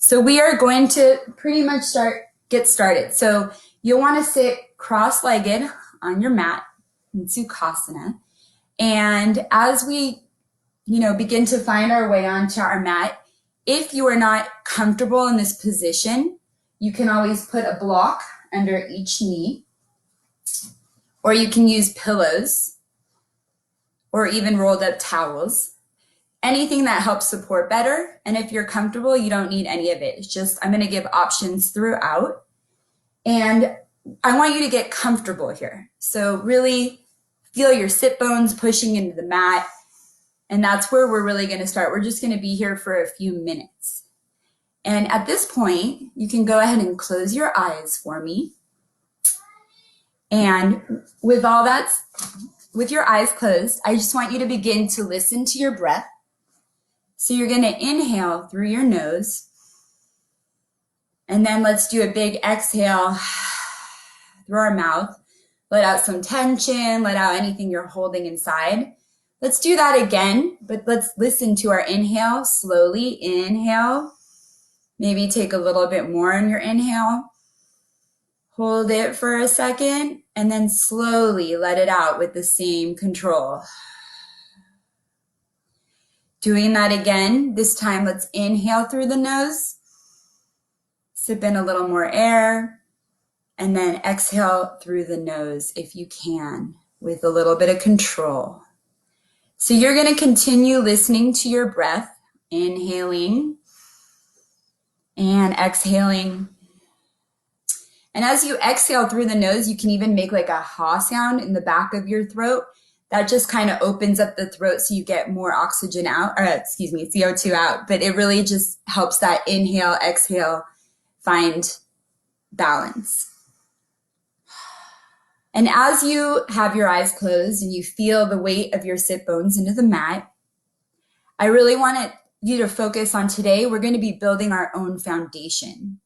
So we are going to pretty much get started. So you'll want to sit cross-legged on your mat in Sukhasana. And as we, begin to find our way onto our mat, if you are not comfortable in this position, you can always put a block under each knee, or you can use pillows or even rolled up towels. Anything that helps support better. And if you're comfortable, you don't need any of it. It's just, I'm going to give options throughout. And I want you to get comfortable here. So really feel your sit bones pushing into the mat. And that's where we're really going to start. We're just going to be here for a few minutes. And at this point, you can go ahead and close your eyes for me. And with your eyes closed, I just want you to begin to listen to your breath. So you're going to inhale through your nose. And then let's do a big exhale through our mouth. Let out some tension, let out anything you're holding inside. Let's do that again, but let's listen to our inhale. Slowly inhale. Maybe take a little bit more on your inhale. Hold it for a second, and then slowly let it out with the same control. Doing that again. This time, let's inhale through the nose. Sip in a little more air, and then exhale through the nose if you can, with a little bit of control. So you're going to continue listening to your breath, inhaling and exhaling. And as you exhale through the nose, you can even make like a ha sound in the back of your throat. That just kind of opens up the throat so you get more oxygen out, CO2 out. But it really just helps that inhale, exhale, find balance. And as you have your eyes closed and you feel the weight of your sit bones into the mat, I really want you to focus on today. We're going to be building our own foundation.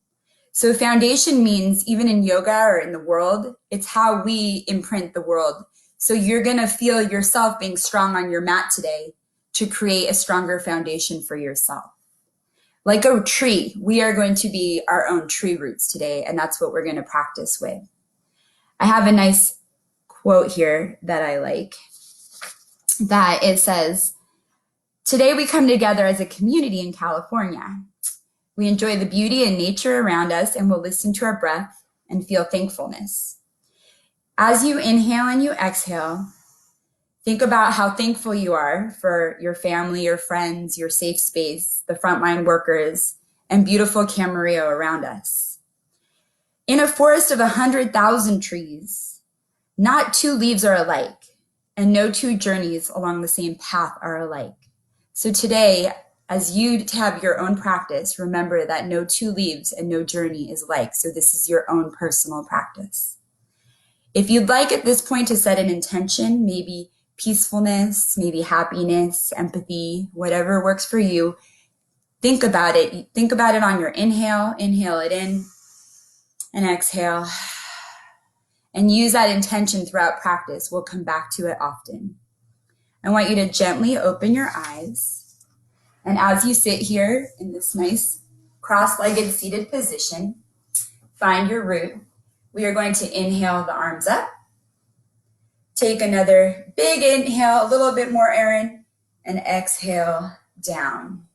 So foundation means, even in yoga or in the world, it's how we imprint the world. So you're going to feel yourself being strong on your mat today to create a stronger foundation for yourself. Like a tree, we are going to be our own tree roots today, and that's what we're going to practice with. I have a nice quote here that I like, that it says, "Today we come together as a community in California. We enjoy the beauty and nature around us, and will listen to our breath and feel thankfulness." As you inhale and you exhale, think about how thankful you are for your family, your friends, your safe space, the frontline workers, and beautiful Camarillo around us. In a forest of 100,000 trees, not two leaves are alike, and no two journeys along the same path are alike. So today, as you have your own practice, remember that no two leaves and no journey is alike. So this is your own personal practice. If you'd like at this point to set an intention, maybe peacefulness, maybe happiness, empathy, whatever works for you, think about it. Think about it on your inhale. Inhale it in and exhale. And use that intention throughout practice. We'll come back to it often. I want you to gently open your eyes. And as you sit here in this nice cross-legged seated position, find your root. We are going to inhale the arms up. Take another big inhale, a little bit more air in, and exhale down.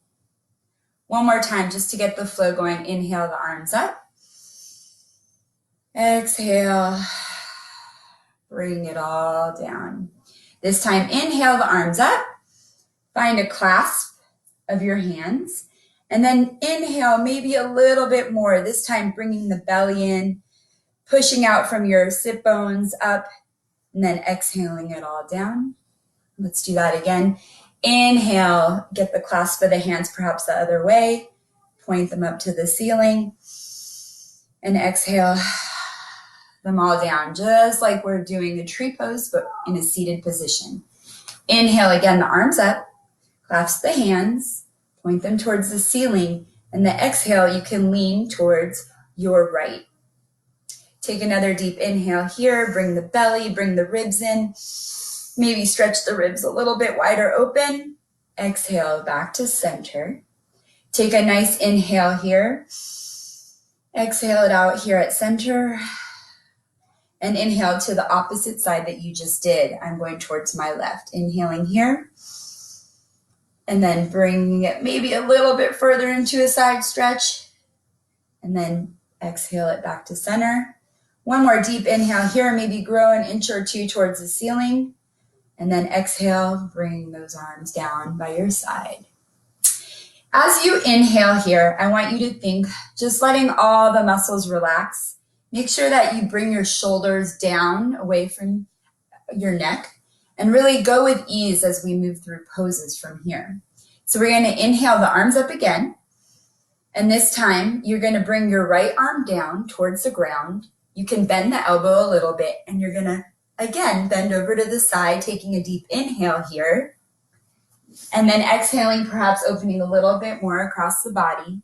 One more time, just to get the flow going. Inhale the arms up. Exhale. Bring it all down. This time, inhale the arms up. Find a clasp of your hands. And then inhale maybe a little bit more. This time, bringing the belly in, pushing out from your sit bones up, and then exhaling it all down. Let's do that again. Inhale, get the clasp of the hands perhaps the other way. Point them up to the ceiling. And exhale them all down, just like we're doing a tree pose, but in a seated position. Inhale again, the arms up, clasp the hands, point them towards the ceiling, and the exhale, you can lean towards your right. Take another deep inhale here, bring the belly, bring the ribs in, maybe stretch the ribs a little bit wider open. Exhale back to center. Take a nice inhale here. Exhale it out here at center. And inhale to the opposite side that you just did. I'm going towards my left. Inhaling here. And then bringing it maybe a little bit further into a side stretch. And then exhale it back to center. One more deep inhale here. Maybe grow an inch or two towards the ceiling. And then exhale, bring those arms down by your side. As you inhale here, I want you to think just letting all the muscles relax. Make sure that you bring your shoulders down away from your neck and really go with ease as we move through poses from here. So we're going to inhale the arms up again. And this time you're going to bring your right arm down towards the ground. You can bend the elbow a little bit and you're going to, again, bend over to the side, taking a deep inhale here. And then exhaling, perhaps opening a little bit more across the body.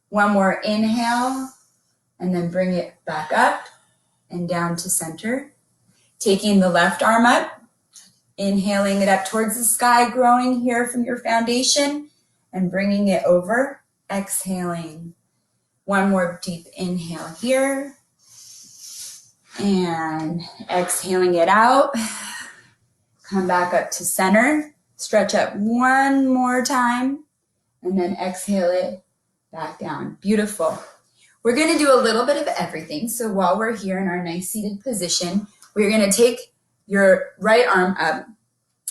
One more inhale. And then bring it back up and down to center. Taking the left arm up, inhaling it up towards the sky, growing here from your foundation, and bringing it over, exhaling. One more deep inhale here, and exhaling it out. Come back up to center, stretch up one more time, and then exhale it back down. Beautiful. We're going to do a little bit of everything. So while we're here in our nice seated position, we're going to take your right arm up.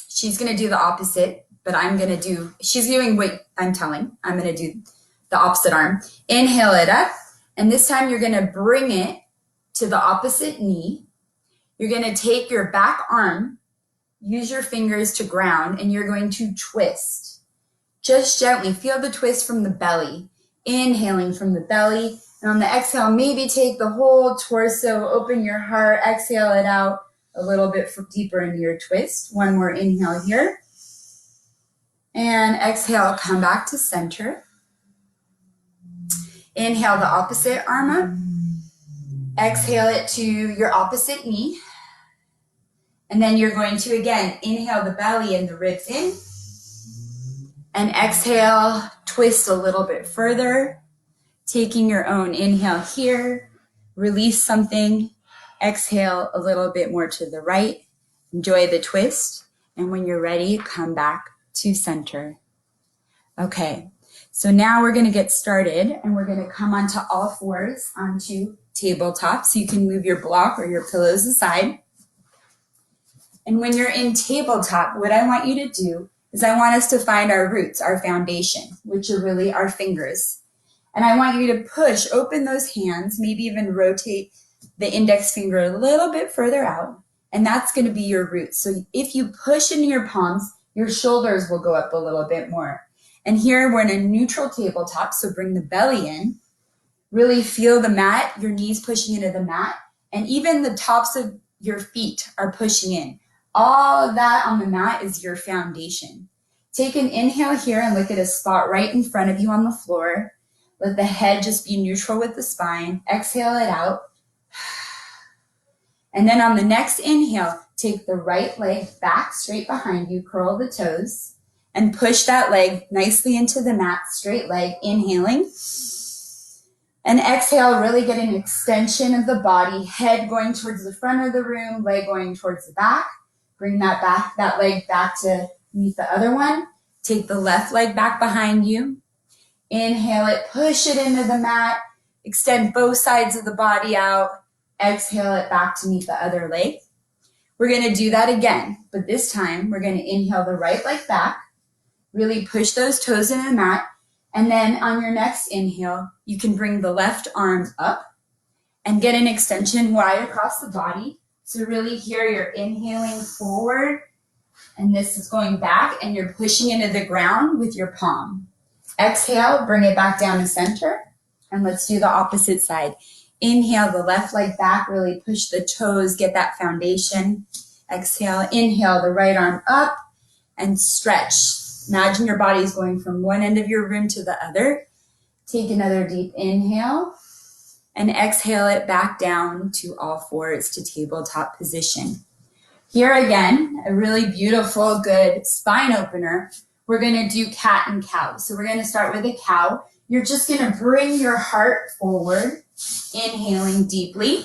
She's going to do the opposite, but she's doing what I'm telling. I'm going to do the opposite arm. Inhale it up. And this time you're going to bring it to the opposite knee. You're going to take your back arm, use your fingers to ground, and you're going to twist. Just gently feel the twist from the belly. Inhaling from the belly. And on the exhale, maybe take the whole torso, open your heart, exhale it out a little bit deeper into your twist. One more inhale here. And exhale, come back to center. Inhale the opposite arm up. Exhale it to your opposite knee. And then you're going to, again, inhale the belly and the ribs in. And exhale, twist a little bit further. Taking your own inhale here, release something, exhale a little bit more to the right, enjoy the twist, and when you're ready, come back to center. Okay, so now we're going to get started, and we're going to come onto all fours onto tabletop, so you can move your block or your pillows aside. And when you're in tabletop, what I want you to do is I want us to find our roots, our foundation, which are really our fingers. And I want you to push, open those hands, maybe even rotate the index finger a little bit further out. And that's going to be your roots. So if you push into your palms, your shoulders will go up a little bit more. And here we're in a neutral tabletop. So bring the belly in. Really feel the mat, your knees pushing into the mat. And even the tops of your feet are pushing in. All of that on the mat is your foundation. Take an inhale here and look at a spot right in front of you on the floor. Let the head just be neutral with the spine. Exhale it out. And then on the next inhale, take the right leg back straight behind you, curl the toes, and push that leg nicely into the mat, straight leg, inhaling. And exhale, really get an extension of the body, head going towards the front of the room, leg going towards the back. Bring that leg back to meet the other one. Take the left leg back behind you. Inhale it, push it into the mat, extend both sides of the body out, exhale it back to meet the other leg. We're going to do that again, but this time we're going to inhale the right leg back, really push those toes into the mat, and then on your next inhale, you can bring the left arm up and get an extension wide across the body. So really here you're inhaling forward, and this is going back, and you're pushing into the ground with your palm. Exhale, bring it back down to center, and let's do the opposite side. Inhale the left leg back, really push the toes, get that foundation. Exhale, inhale the right arm up and stretch. Imagine your body is going from one end of your room to the other. Take another deep inhale and exhale it back down to all fours to tabletop position. Here again, a really beautiful, good spine opener. we're going to do cat and cow. So we're going to start with a cow. You're just going to bring your heart forward, inhaling deeply,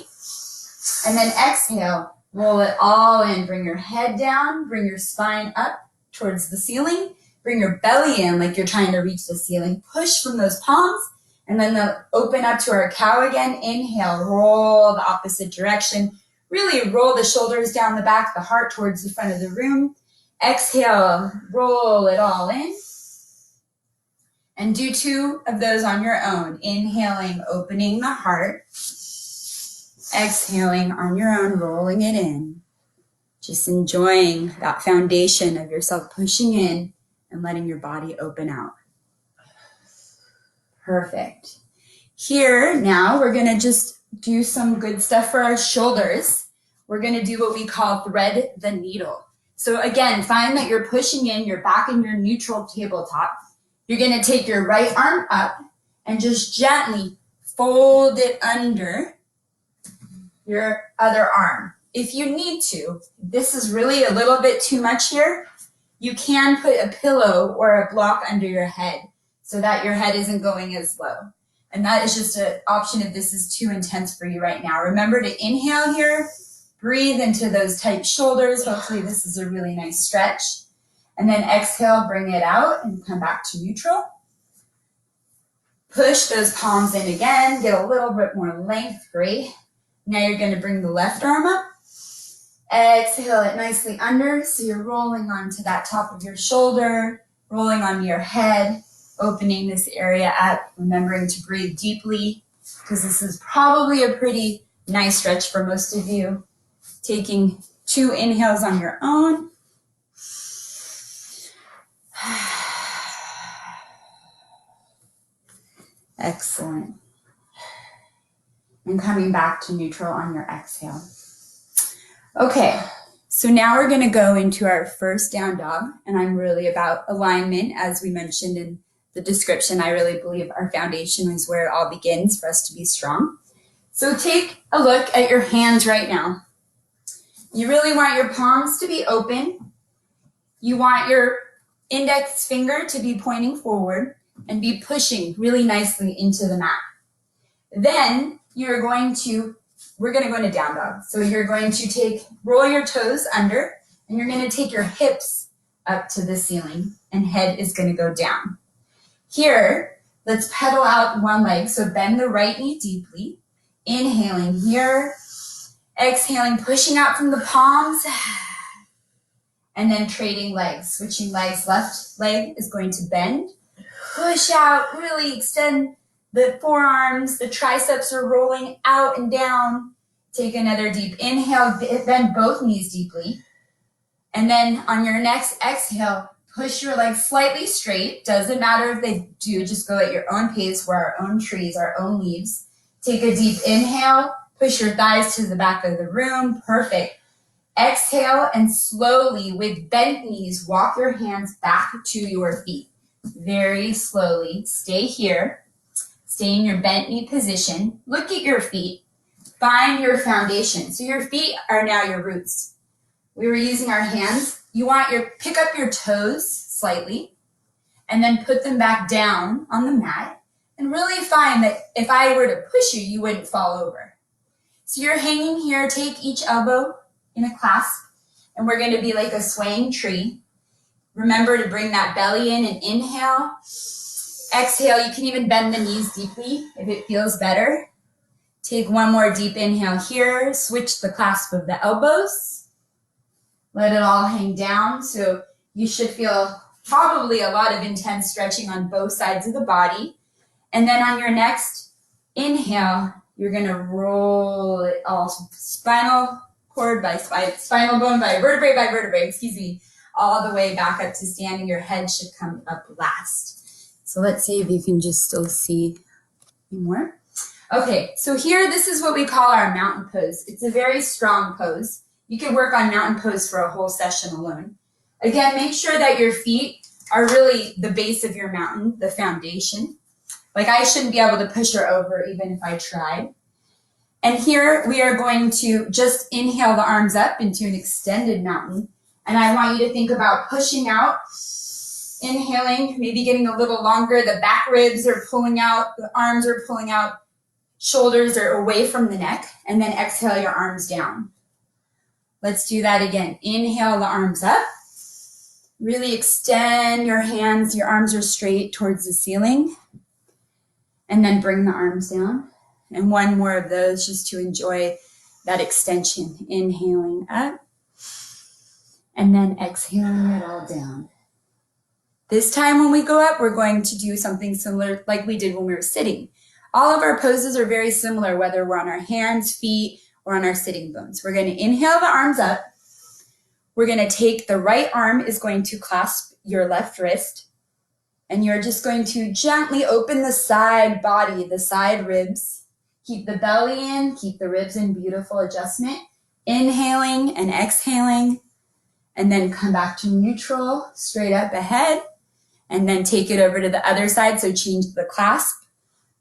and then exhale, roll it all in. Bring your head down, bring your spine up towards the ceiling, bring your belly in like you're trying to reach the ceiling. Push from those palms, and then open up to our cow again. Inhale, roll the opposite direction. Really roll the shoulders down the back, the heart towards the front of the room. Exhale, roll it all in. And do 2 of those on your own. Inhaling, opening the heart. Exhaling on your own, rolling it in. Just enjoying that foundation of yourself pushing in and letting your body open out. Perfect. Here, now we're going to just do some good stuff for our shoulders. We're going to do what we call thread the needle. So again, find that you're pushing in, you're back in your neutral tabletop. You're going to take your right arm up and just gently fold it under your other arm. If you need to, this is really a little bit too much here, you can put a pillow or a block under your head so that your head isn't going as low. And that is just an option if this is too intense for you right now. Remember to inhale here, breathe into those tight shoulders. Hopefully this is a really nice stretch. And then exhale, bring it out and come back to neutral. Push those palms in again, get a little bit more length, great. Now you're going to bring the left arm up. Exhale it nicely under, so you're rolling onto that top of your shoulder, rolling onto your head, opening this area up, remembering to breathe deeply, because this is probably a pretty nice stretch for most of you. Taking 2 inhales on your own. Excellent. And coming back to neutral on your exhale. Okay, so now we're going to go into our first down dog, and I'm really about alignment. As we mentioned in the description, I really believe our foundation is where it all begins for us to be strong. So take a look at your hands right now. You really want your palms to be open. You want your index finger to be pointing forward and be pushing really nicely into the mat. Then we're going to go into down dog. So you're going to roll your toes under, and you're going to take your hips up to the ceiling, and head is going to go down. Here, let's pedal out one leg. So bend the right knee deeply, inhaling here, exhaling, pushing out from the palms, and then trading legs, switching legs. Left leg is going to bend, push out, really extend the forearms, the triceps are rolling out and down. Take another deep inhale, bend both knees deeply. And then on your next exhale, push your legs slightly straight. Doesn't matter if they do, just go at your own pace. We're our own trees, our own leaves. Take a deep inhale, push your thighs to the back of the room. Perfect. Exhale and slowly with bent knees, walk your hands back to your feet. Very slowly. Stay here. Stay in your bent knee position. Look at your feet. Find your foundation. So your feet are now your roots. We were using our hands. You want pick up your toes slightly and then put them back down on the mat, and really find that if I were to push you, you wouldn't fall over. So you're hanging here. Take each elbow in a clasp, and we're going to be like a swaying tree. Remember to bring that belly in and inhale. Exhale, you can even bend the knees deeply if it feels better. Take one more deep inhale here. Switch the clasp of the elbows. Let it all hang down. So you should feel probably a lot of intense stretching on both sides of the body. And then on your next inhale, you're going to roll it all spinal cord by spinal bone by vertebrae, all the way back up to standing. Your head should come up last. So let's see if you can just still see more. Okay, so here, this is what we call our mountain pose. It's a very strong pose. You can work on mountain pose for a whole session alone. Again, make sure that your feet are really the base of your mountain, the foundation. Like I shouldn't be able to push her over even if I tried. And here we are going to just inhale the arms up into an extended mountain. And I want you to think about pushing out Inhaling, maybe getting a little longer. The back ribs are pulling out, the arms are pulling out, shoulders are away from the neck, and then exhale your arms down. Let's do that again. Inhale the arms up. Really extend your hands, your arms are straight towards the ceiling. And then bring the arms down. And one more of those just to enjoy that extension. Inhaling up. And then exhaling it all down. This time when we go up, we're going to do something similar like we did when we were sitting. All of our poses are very similar, whether we're on our hands, feet, or on our sitting bones. We're going to inhale the arms up. We're going to take the right arm is going to clasp your left wrist. And you're just going to gently open the side body, the side ribs. Keep the belly in, keep the ribs in, beautiful adjustment. Inhaling and exhaling. And then come back to neutral, straight up ahead. And then take it over to the other side. So change the clasp.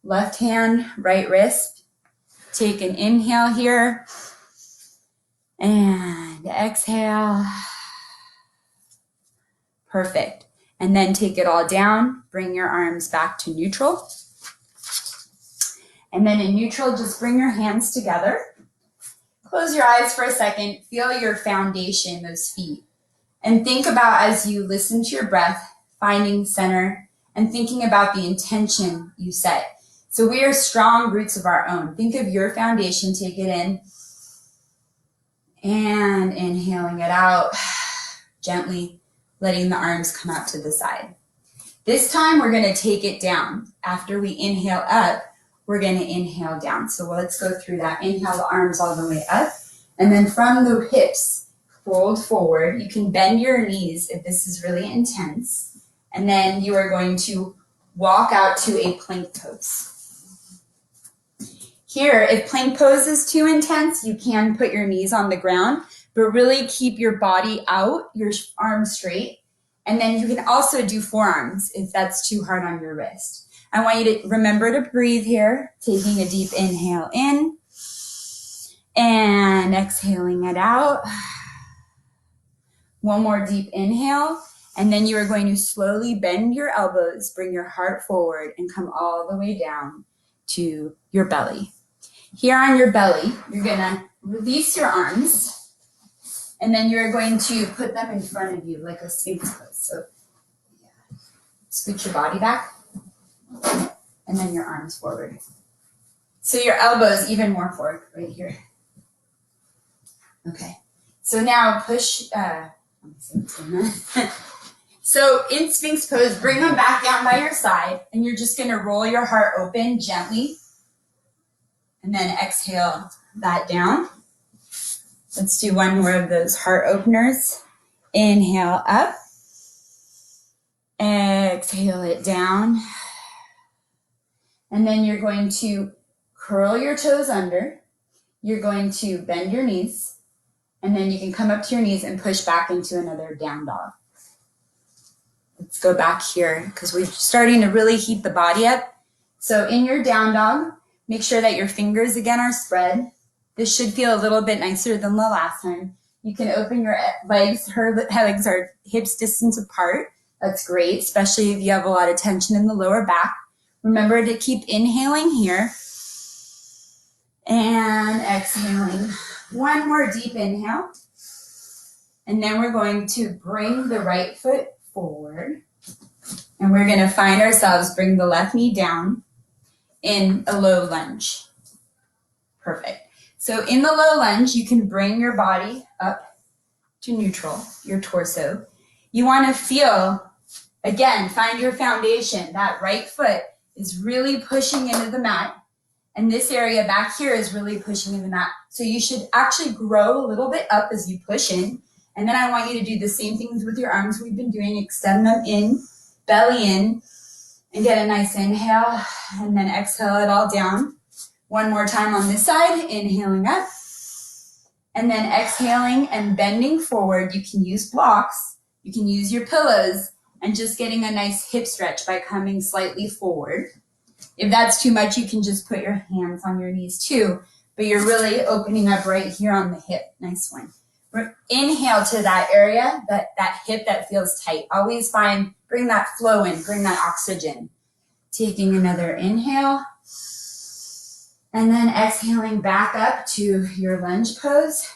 Left hand, right wrist. Take an inhale here. And exhale. Perfect. And then take it all down. Bring your arms back to neutral. And then in neutral, just bring your hands together. Close your eyes for a second. Feel your foundation, those feet. And think about as you listen to your breath, finding center and thinking about the intention you set. So we are strong roots of our own. Think of your foundation. Take it in. And inhaling it out gently. Letting the arms come out to the side. This time we're going to take it down. After we inhale up, we're going to inhale down. So let's go through that. Inhale the arms all the way up. And then from the hips, fold forward. You can bend your knees if this is really intense. And then you are going to walk out to a plank pose. Here, if plank pose is too intense, you can put your knees on the ground. But really keep your body out, your arms straight. And then you can also do forearms if that's too hard on your wrist. I want you to remember to breathe here, taking a deep inhale in and exhaling it out. One more deep inhale. And then you are going to slowly bend your elbows, bring your heart forward and come all the way down to your belly. Here on your belly, you're going to release your arms. And then you're going to put them in front of you like a sphinx pose. So scoot your body back and then your arms forward. So your elbows even more forward right here. Okay. So now push. So in sphinx pose, bring them back down by your side and you're just going to roll your heart open gently. And then exhale that down. Let's do one more of those heart openers. Inhale up. Exhale it down. And then you're going to curl your toes under. You're going to bend your knees. And then you can come up to your knees and push back into another down dog. Let's go back here because we're starting to really heat the body up. So in your down dog, make sure that your fingers again are spread. This should feel a little bit nicer than the last time. You can open your legs. Her legs are hips distance apart. That's great, especially if you have a lot of tension in the lower back. Remember to keep inhaling here and exhaling. One more deep inhale. And then we're going to bring the right foot forward. And we're going to find ourselves, bring the left knee down in a low lunge. Perfect. So in the low lunge, you can bring your body up to neutral, your torso. You want to feel, again, find your foundation. That right foot is really pushing into the mat. And this area back here is really pushing in the mat. So you should actually grow a little bit up as you push in. And then I want you to do the same things with your arms we've been doing. Extend them in, belly in, and get a nice inhale. And then exhale it all down. One more time on this side, inhaling up. And then exhaling and bending forward. You can use blocks. You can use your pillows. And just getting a nice hip stretch by coming slightly forward. If that's too much, you can just put your hands on your knees too. But you're really opening up right here on the hip. Nice one. Inhale to that area, that hip that feels tight. Always bring bring that flow in, bring that oxygen. Taking another inhale. And then exhaling back up to your lunge pose.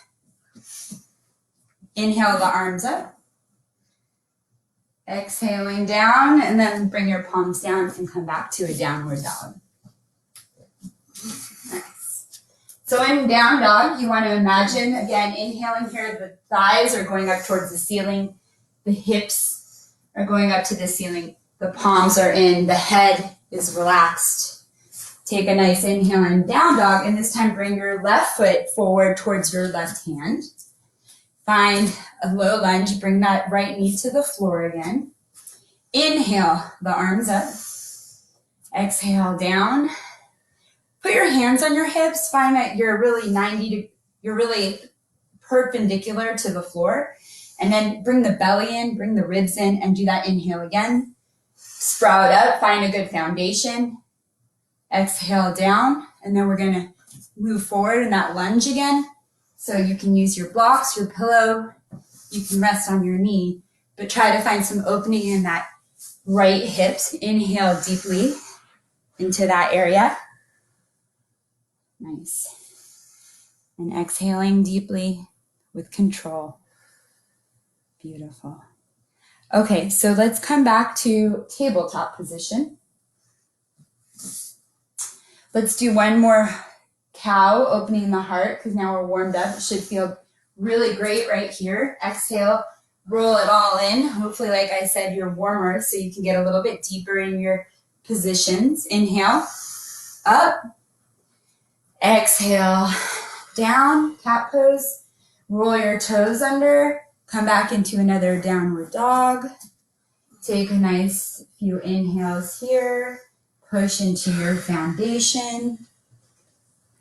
Inhale the arms up. Exhaling down, and then bring your palms down and come back to a downward dog. Nice. So in down dog, you want to imagine, again, inhaling here, the thighs are going up towards the ceiling. The hips are going up to the ceiling. The palms are in. The head is relaxed. Take a nice inhale in down dog, and this time bring your left foot forward towards your left hand. Find a low lunge, bring that right knee to the floor again. Inhale the arms up. Exhale down. Put your hands on your hips. Find that you're really perpendicular to the floor. And then bring the belly in, bring the ribs in, and do that inhale again. Sprout up, find a good foundation. Exhale down, and then we're gonna move forward in that lunge again. So you can use your blocks, your pillow, you can rest on your knee, but try to find some opening in that right hip. Inhale deeply into that area. Nice. And exhaling deeply with control. Beautiful. Okay, so let's come back to tabletop position. Let's do one more cow, opening the heart, because now we're warmed up. It should feel really great right here. Exhale, roll it all in. Hopefully, like I said, you're warmer, so you can get a little bit deeper in your positions. Inhale, up. Exhale, down, cat pose. Roll your toes under. Come back into another downward dog. Take a nice few inhales here. Push into your foundation.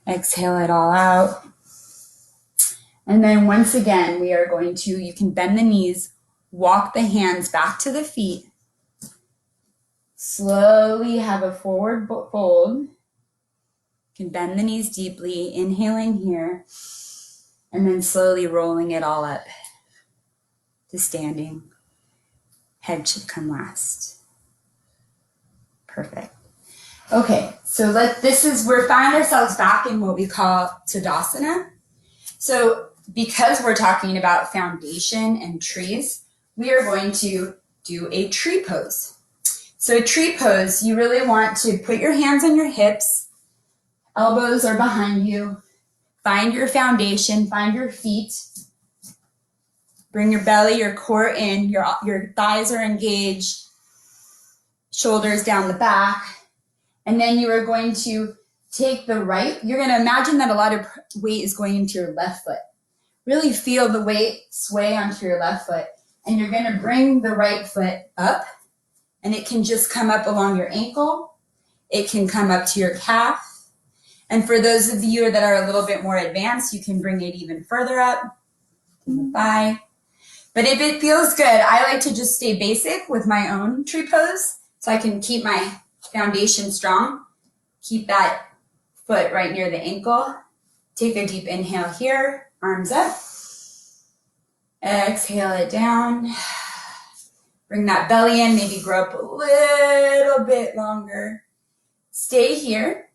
Exhale it all out. And then once again, we are going to, you can bend the knees, walk the hands back to the feet. Slowly have a forward fold. You can bend the knees deeply, inhaling here, and then slowly rolling it all up to standing. Head should come last. Perfect. Okay, so we're finding ourselves back in what we call Tadasana. So because we're talking about foundation and trees, we are going to do a tree pose. So a tree pose, you really want to put your hands on your hips, elbows are behind you, find your foundation, find your feet, bring your belly, your core in, your thighs are engaged, shoulders down the back. And then you are going to take you're going to imagine that a lot of weight is going into your left foot. Really feel the weight sway onto your left foot. And you're going to bring the right foot up. And it can just come up along your ankle. It can come up to your calf. And for those of you that are a little bit more advanced, you can bring it even further up to the thigh. But if it feels good, I like to just stay basic with my own tree pose so I can keep my foundation strong. Keep that foot right near the ankle. Take a deep inhale here, arms up. Exhale it down. Bring that belly in, maybe grow up a little bit longer. Stay here.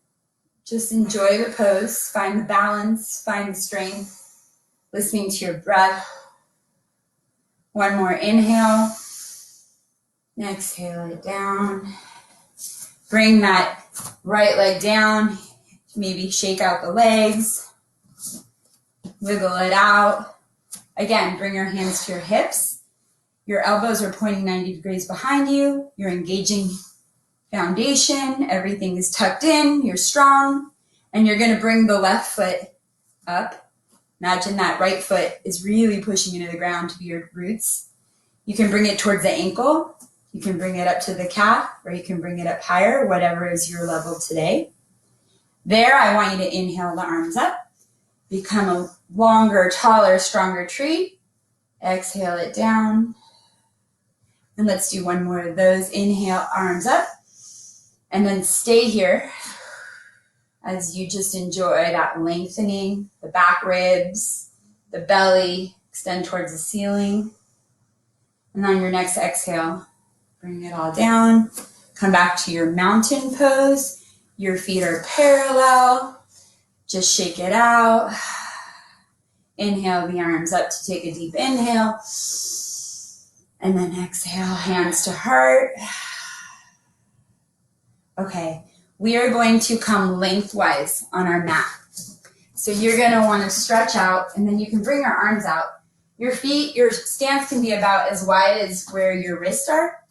Just enjoy the pose. Find the balance, find the strength. Listening to your breath. One more inhale. Exhale it down. Bring that right leg down. Maybe shake out the legs. Wiggle it out. Again, bring your hands to your hips. Your elbows are pointing 90 degrees behind you. You're engaging foundation. Everything is tucked in. You're strong. And you're going to bring the left foot up. Imagine that right foot is really pushing into the ground to be your roots. You can bring it towards the ankle. You can bring it up to the calf, or you can bring it up higher, whatever is your level today. There, I want you to inhale the arms up. Become a longer, taller, stronger tree. Exhale it down. And let's do one more of those. Inhale, arms up. And then stay here as you just enjoy that lengthening, the back ribs, the belly, extend towards the ceiling. And on your next exhale, Bring it all down. Come back to your mountain pose. Your feet are parallel. Just shake it out. Inhale the arms up to take a deep inhale. And then exhale, hands to heart. Okay, we are going to come lengthwise on our mat. So you're going to want to stretch out, and then you can bring your arms out. Your feet, your stance can be about as wide as where your wrists are.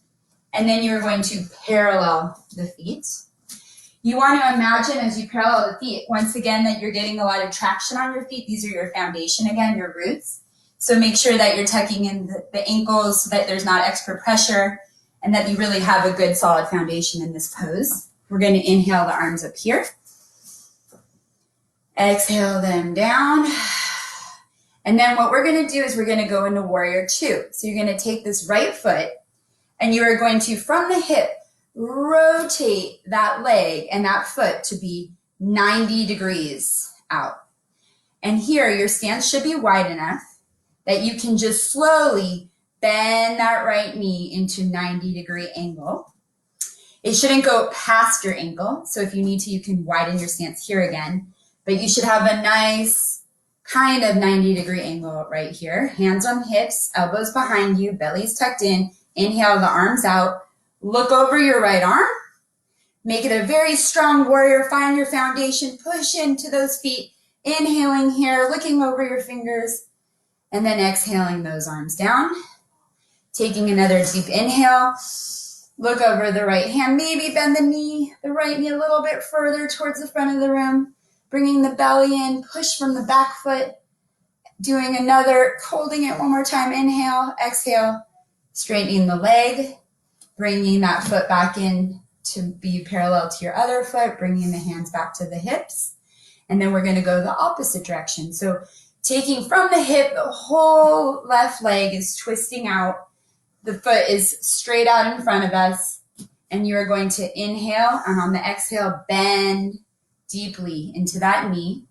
And then you're going to parallel the feet. You want to imagine as you parallel the feet, once again, that you're getting a lot of traction on your feet. These are your foundation again, your roots. So make sure that you're tucking in the ankles so that there's not extra pressure and that you really have a good solid foundation in this pose. We're going to inhale the arms up here. Exhale them down. And then what we're going to do is we're going to go into warrior two. So you're going to take this right foot and you are going to, from the hip, rotate that leg and that foot to be 90 degrees out. And here your stance should be wide enough that you can just slowly bend that right knee into 90-degree angle. It shouldn't go past your ankle. So if you need to, you can widen your stance here again. But you should have a nice kind of 90-degree angle right here. Hands on hips, elbows behind you, belly's tucked in. Inhale the arms out. Look over your right arm. Make it a very strong warrior. Find your foundation. Push into those feet. Inhaling here, looking over your fingers. And then exhaling those arms down. Taking another deep inhale. Look over the right hand. Maybe bend the right knee a little bit further towards the front of the room. Bringing the belly in. Push from the back foot. Doing another, holding it one more time. Inhale, exhale. Straightening the leg. Bringing that foot back in to be parallel to your other foot. Bringing the hands back to the hips. And then we're going to go the opposite direction. So taking from the hip, the whole left leg is twisting out. The foot is straight out in front of us. And you are going to inhale, and on the exhale, bend deeply into that knee.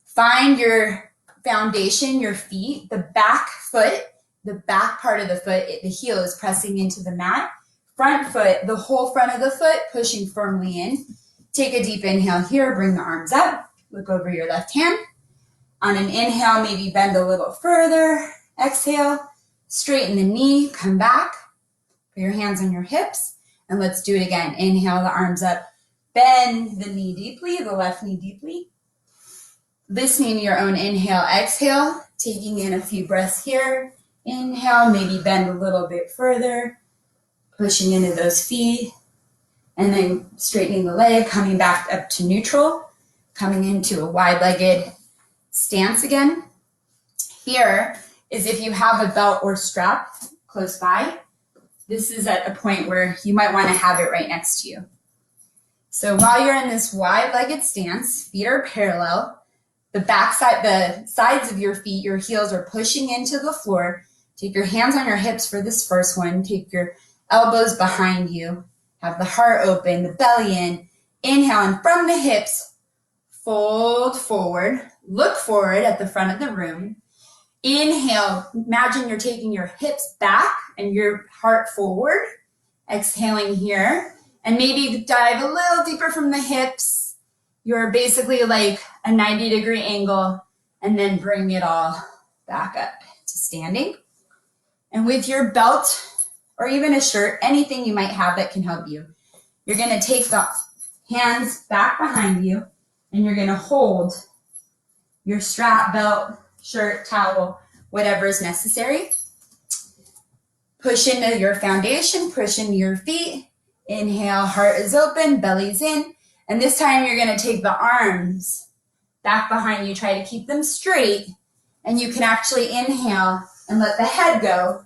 Find your foundation, your feet, the back foot, the back part of the foot, the heel is pressing into the mat. Front foot, the whole front of the foot, pushing firmly in. Take a deep inhale here, bring the arms up. Look over your left hand. On an inhale, maybe bend a little further. Exhale, straighten the knee, come back. Put your hands on your hips, and let's do it again. Inhale the arms up. Bend the knee deeply, the left knee deeply. Listening to your own inhale, exhale, taking in a few breaths here. Inhale, maybe bend a little bit further, pushing into those feet, and then straightening the leg, coming back up to neutral, coming into a wide-legged stance again. Here is if you have a belt or strap close by, this is at a point where you might want to have it right next to you. So while you're in this wide-legged stance, feet are parallel, the backside, the sides of your feet, your heels are pushing into the floor. Take your hands on your hips for this first one. Take your elbows behind you. Have the heart open, the belly in. Inhale, and from the hips, fold forward. Look forward at the front of the room. Inhale, imagine you're taking your hips back and your heart forward. Exhaling here. And maybe dive a little deeper from the hips. You're basically like a 90-degree angle, and then bring it all back up to standing. And with your belt or even a shirt, anything you might have that can help you, you're going to take the hands back behind you, and you're going to hold your strap, belt, shirt, towel, whatever is necessary. Push into your foundation, push into your feet. Inhale, heart is open, belly's in. And this time you're going to take the arms back behind you. Try to keep them straight. And you can actually inhale and let the head go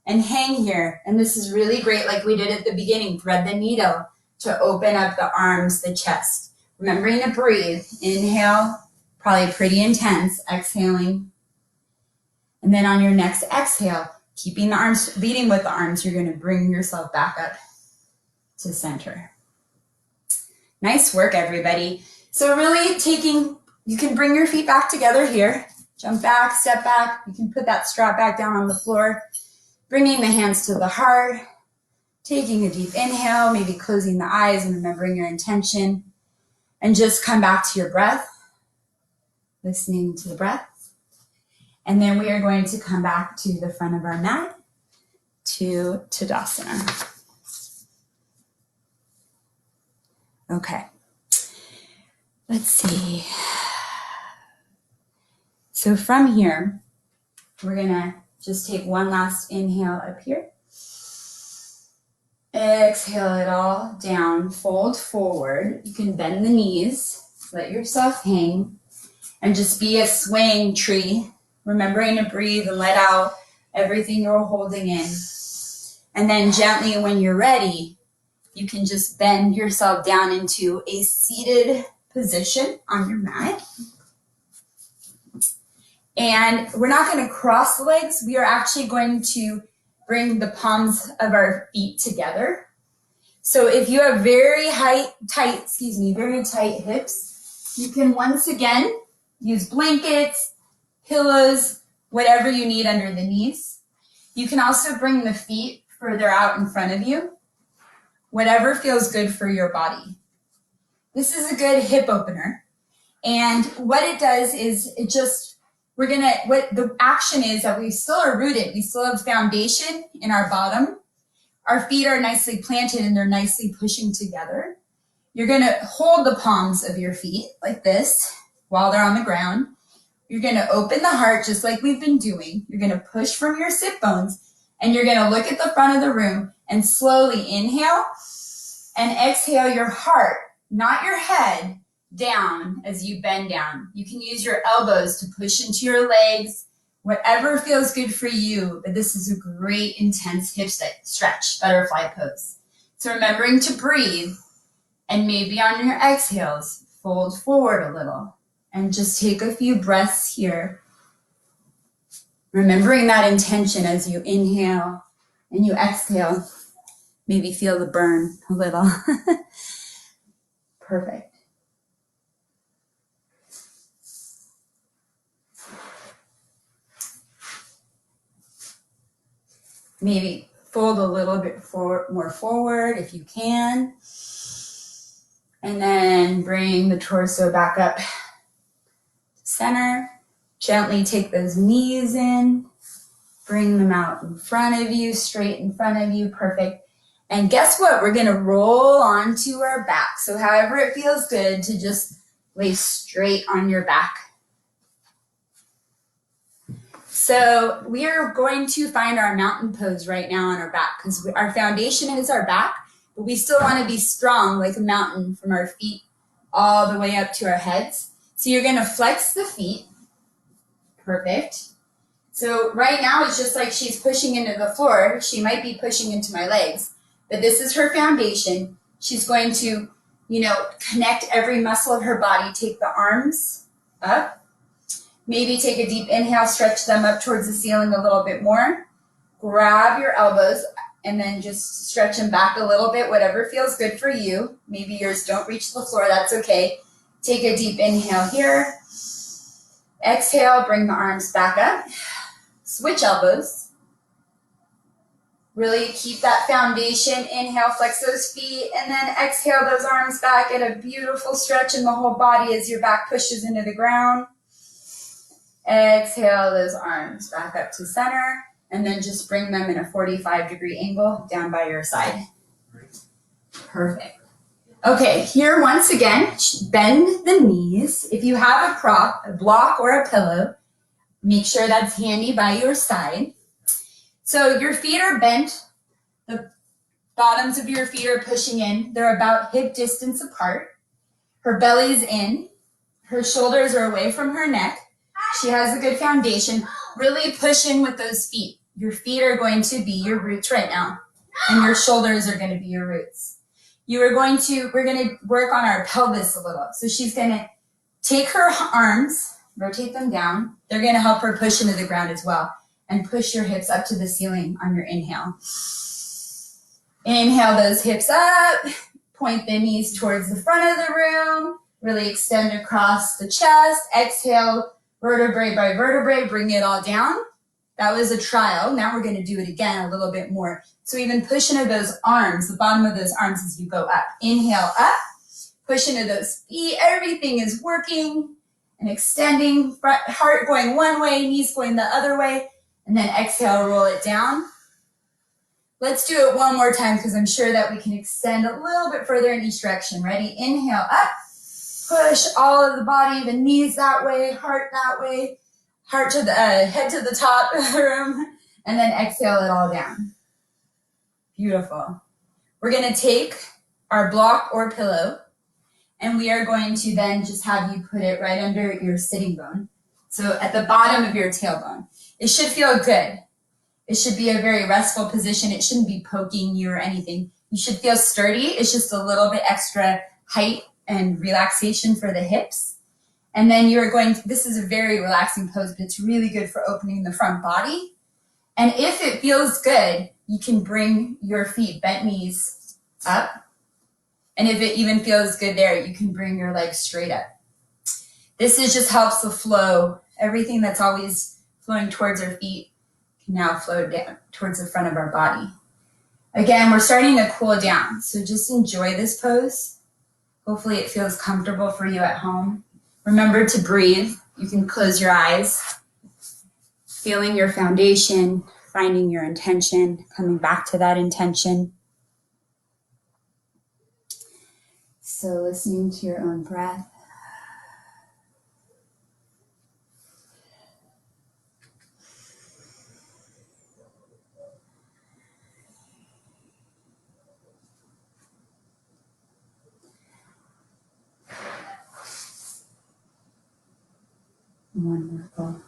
and hang here. And this is really great, like we did at the beginning. Thread the needle to open up the arms, the chest. Remembering to breathe. Inhale, probably pretty intense. Exhaling. And then on your next exhale, keeping the arms, leading with the arms, you're going to bring yourself back up to center. Nice work, everybody. So really you can bring your feet back together here. Jump back, step back. You can put that strap back down on the floor. Bringing the hands to the heart. Taking a deep inhale, maybe closing the eyes and remembering your intention. And just come back to your breath, listening to the breath. And then we are going to come back to the front of our mat to Tadasana. Okay. Let's see. So from here, we're going to just take one last inhale up here. Exhale it all down, fold forward. You can bend the knees, let yourself hang, and just be a swaying tree, remembering to breathe and let out everything you're holding in. And then gently, when you're ready, you can just bend yourself down into a seated position on your mat. And we're not going to cross the legs. We are actually going to bring the palms of our feet together. So if you have very tight hips, you can once again use blankets, pillows, whatever you need under the knees. You can also bring the feet further out in front of you, whatever feels good for your body. This is a good hip opener. And what it does is what the action is that we still are rooted. We still have foundation in our bottom. Our feet are nicely planted and they're nicely pushing together. You're going to hold the palms of your feet like this while they're on the ground. You're going to open the heart just like we've been doing. You're going to push from your sit bones and you're going to look at the front of the room and slowly inhale and exhale your heart, not your head, down as you bend down. You can use your elbows to push into your legs, whatever feels good for you, but this is a great intense hip stretch, butterfly pose. So remembering to breathe and maybe on your exhales, fold forward a little and just take a few breaths here. Remembering that intention as you inhale and you exhale, maybe feel the burn a little. Perfect. Maybe fold a little bit more forward if you can. And then bring the torso back up to center. Gently take those knees in. Bring them out in front of you, straight in front of you. Perfect. And guess what? We're going to roll onto our back. So however it feels good to just lay straight on your back. So we are going to find our mountain pose right now on our back because our foundation is our back, but we still want to be strong like a mountain from our feet all the way up to our heads. So you're going to flex the feet. Perfect. So right now it's just like she's pushing into the floor. She might be pushing into my legs, but this is her foundation. She's going to, connect every muscle of her body. Take the arms up. Maybe take a deep inhale, stretch them up towards the ceiling a little bit more. Grab your elbows and then just stretch them back a little bit, whatever feels good for you. Maybe yours don't reach the floor, that's okay. Take a deep inhale here. Exhale, bring the arms back up. Switch elbows. Really keep that foundation. Inhale, flex those feet, and then exhale those arms back. Get a beautiful stretch in the whole body as your back pushes into the ground. Exhale those arms back up to center, and then just bring them in a 45-degree angle down by your side. Perfect. Okay, here once again, bend the knees. If you have a prop, a block or a pillow, make sure that's handy by your side. So your feet are bent. The bottoms of your feet are pushing in. They're about hip distance apart. Her belly's in. Her shoulders are away from her neck. She has a good foundation. Really push in with those feet. Your feet are going to be your roots right now, and your shoulders are going to be your roots. We're going to work on our pelvis a little. So she's going to take her arms, rotate them down. They're going to help her push into the ground as well, and push your hips up to the ceiling on your inhale. Inhale those hips up, point the knees towards the front of the room, really extend across the chest. Exhale, vertebrae by vertebrae, bring it all down. That was a trial. Now we're going to do it again a little bit more. So even push into those arms, the bottom of those arms as you go up. Inhale up, push into those feet. Everything is working and extending. Front, heart going one way, knees going the other way. And then exhale, roll it down. Let's do it one more time because I'm sure that we can extend a little bit further in each direction. Ready? Inhale up, push all of the body, the knees that way, heart that way. Heart to the head to the top of the room, and then exhale it all down. Beautiful. We're going to take our block or pillow, and we are going to then just have you put it right under your sitting bone. So at the bottom of your tailbone. It should feel good. It should be a very restful position. It shouldn't be poking you or anything. You should feel sturdy. It's just a little bit extra height and relaxation for the hips. And then you're going to, this is a very relaxing pose, but it's really good for opening the front body. And if it feels good, you can bring your feet, bent knees up. And if it even feels good there, you can bring your legs straight up. This is just helps the flow. Everything that's always flowing towards our feet can now flow down towards the front of our body. Again, we're starting to cool down. So just enjoy this pose. Hopefully it feels comfortable for you at home. Remember to breathe. You can close your eyes, feeling your foundation, finding your intention, coming back to that intention. So listening to your own breath. Wonderful.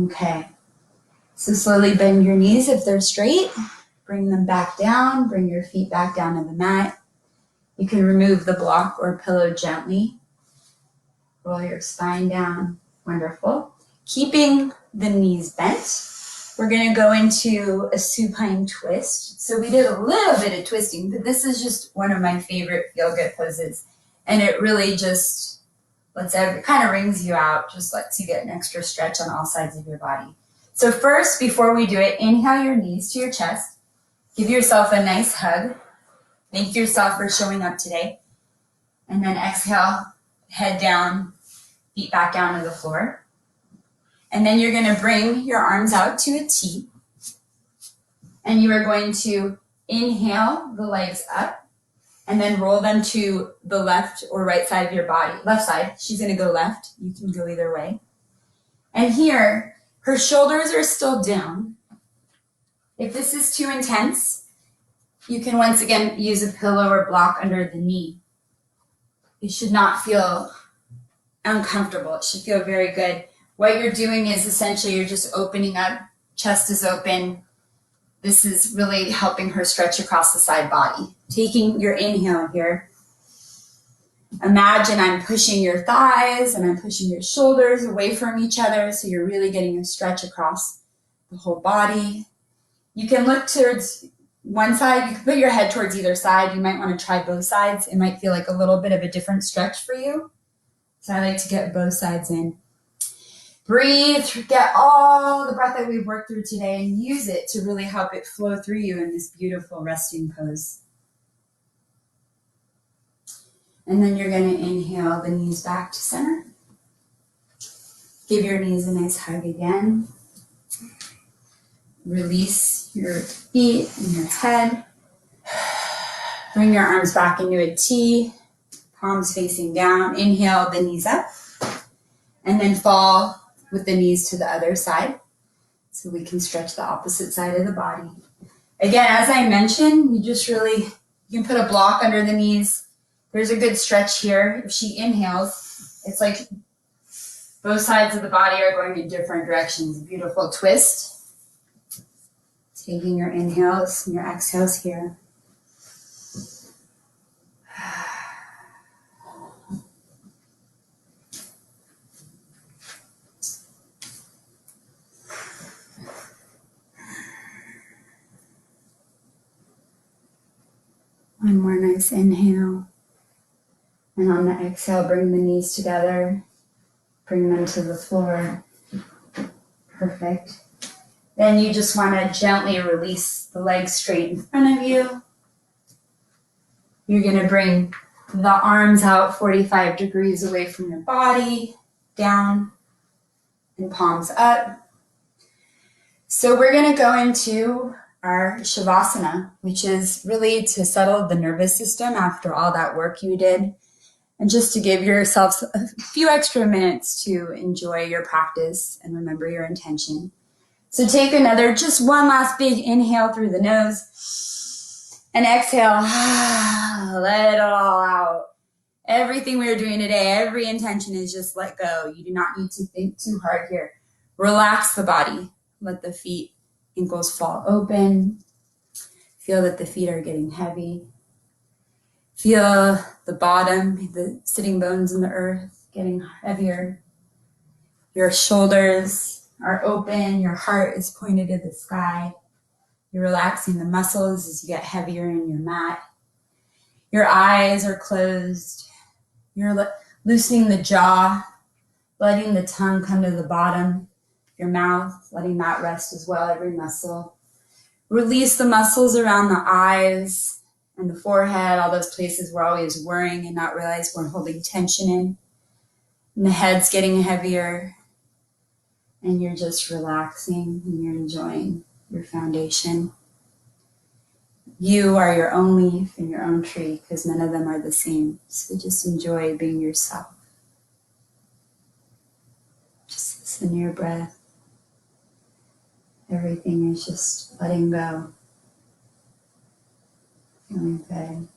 Okay. So slowly bend your knees if they're straight. Bring them back down. Bring your feet back down to the mat. You can remove the block or pillow gently. Roll your spine down. Wonderful. Keeping the knees bent. We're going to go into a supine twist. So we did a little bit of twisting, but this is just one of my favorite feel-good poses. And it really just kind of wrings you out, just lets you get an extra stretch on all sides of your body. So first, before we do it, inhale your knees to your chest. Give yourself a nice hug. Thank yourself for showing up today. And then exhale, head down, feet back down to the floor. And then you're going to bring your arms out to a T. And you are going to inhale the legs up and then roll them to the left or right side of your body. Left side. She's going to go left. You can go either way. And here, her shoulders are still down. If this is too intense, you can once again use a pillow or block under the knee. It should not feel uncomfortable. It should feel very good. What you're doing is essentially you're just opening up, chest is open. This is really helping her stretch across the side body. Taking your inhale here. Imagine I'm pushing your thighs and I'm pushing your shoulders away from each other, so you're really getting a stretch across the whole body. You can look towards one side. You can put your head towards either side. You might want to try both sides. It might feel like a little bit of a different stretch for you. So I like to get both sides in. Breathe, get all the breath that we've worked through today and use it to really help it flow through you in this beautiful resting pose. And then you're going to inhale the knees back to center. Give your knees a nice hug again. Release your feet and your head. Bring your arms back into a T, palms facing down. Inhale the knees up. And then fall with the knees to the other side so we can stretch the opposite side of the body. Again, as I mentioned, you can put a block under the knees. There's a good stretch here. If she inhales, it's like both sides of the body are going in different directions. Beautiful twist. Taking your inhales and your exhales here. One more nice inhale. And on the exhale, bring the knees together. Bring them to the floor. Perfect. Then you just want to gently release the legs straight in front of you. You're going to bring the arms out 45 degrees away from your body, down, and palms up. So we're going to go into our Shavasana, which is really to settle the nervous system after all that work you did, and just to give yourself a few extra minutes to enjoy your practice and remember your intention. So take just one last big inhale through the nose, and exhale, let it all out. Everything we are doing today, every intention is just let go. You do not need to think too hard here. Relax the body. Let the feet, ankles fall open. Feel that the feet are getting heavy. Feel the bottom, the sitting bones in the earth getting heavier. Your shoulders are open. Your heart is pointed to the sky. You're relaxing the muscles as you get heavier in your mat. Your eyes are closed. You're loosening the jaw, letting the tongue come to the bottom. Your mouth, letting that rest as well, every muscle. Release the muscles around the eyes and the forehead, all those places we're always worrying and not realize we're holding tension in. And the head's getting heavier. And you're just relaxing and you're enjoying your foundation. You are your own leaf and your own tree because none of them are the same. So just enjoy being yourself. Just listen to your breath. Everything is just letting go. Feeling good.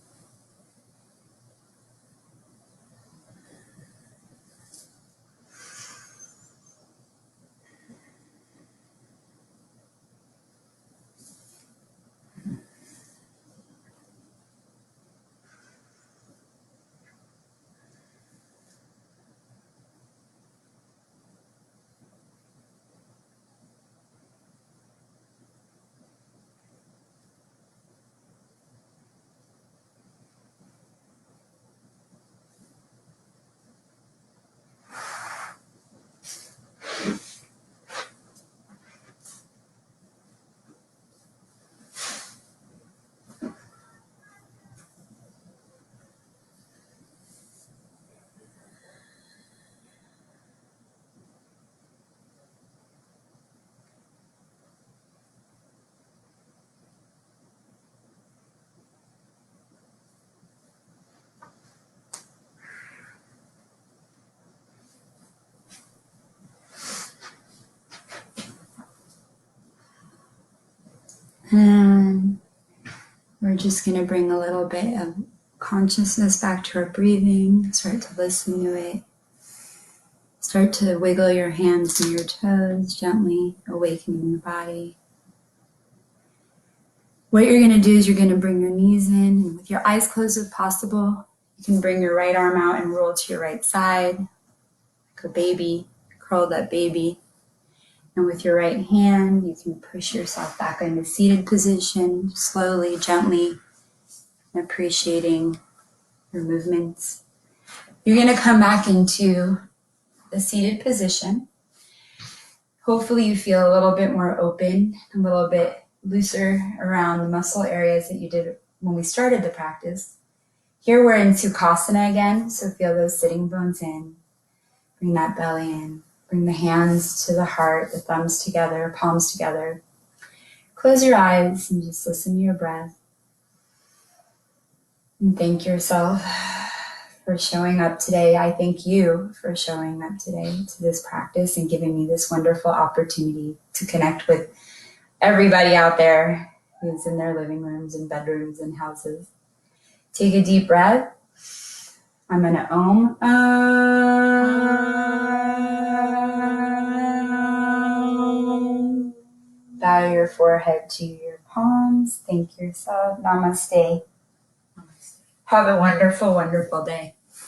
And we're just going to bring a little bit of consciousness back to our breathing. Start to listen to it. Start to wiggle your hands and your toes, gently awakening the body. What you're going to do is you're going to bring your knees in, and with your eyes closed if possible, you can bring your right arm out and roll to your right side, like a baby, curled up baby. And with your right hand, you can push yourself back into seated position, slowly, gently, appreciating your movements. You're going to come back into the seated position. Hopefully you feel a little bit more open, a little bit looser around the muscle areas that you did when we started the practice. Here we're in Sukhasana again, so feel those sitting bones in. Bring that belly in. Bring the hands to the heart, the thumbs together, palms together. Close your eyes and just listen to your breath. And thank yourself for showing up today. I thank you for showing up today to this practice and giving me this wonderful opportunity to connect with everybody out there who's in their living rooms and bedrooms and houses. Take a deep breath. I'm going to Om. Bow your forehead to your palms. Thank yourself. Namaste. Have a wonderful, wonderful day.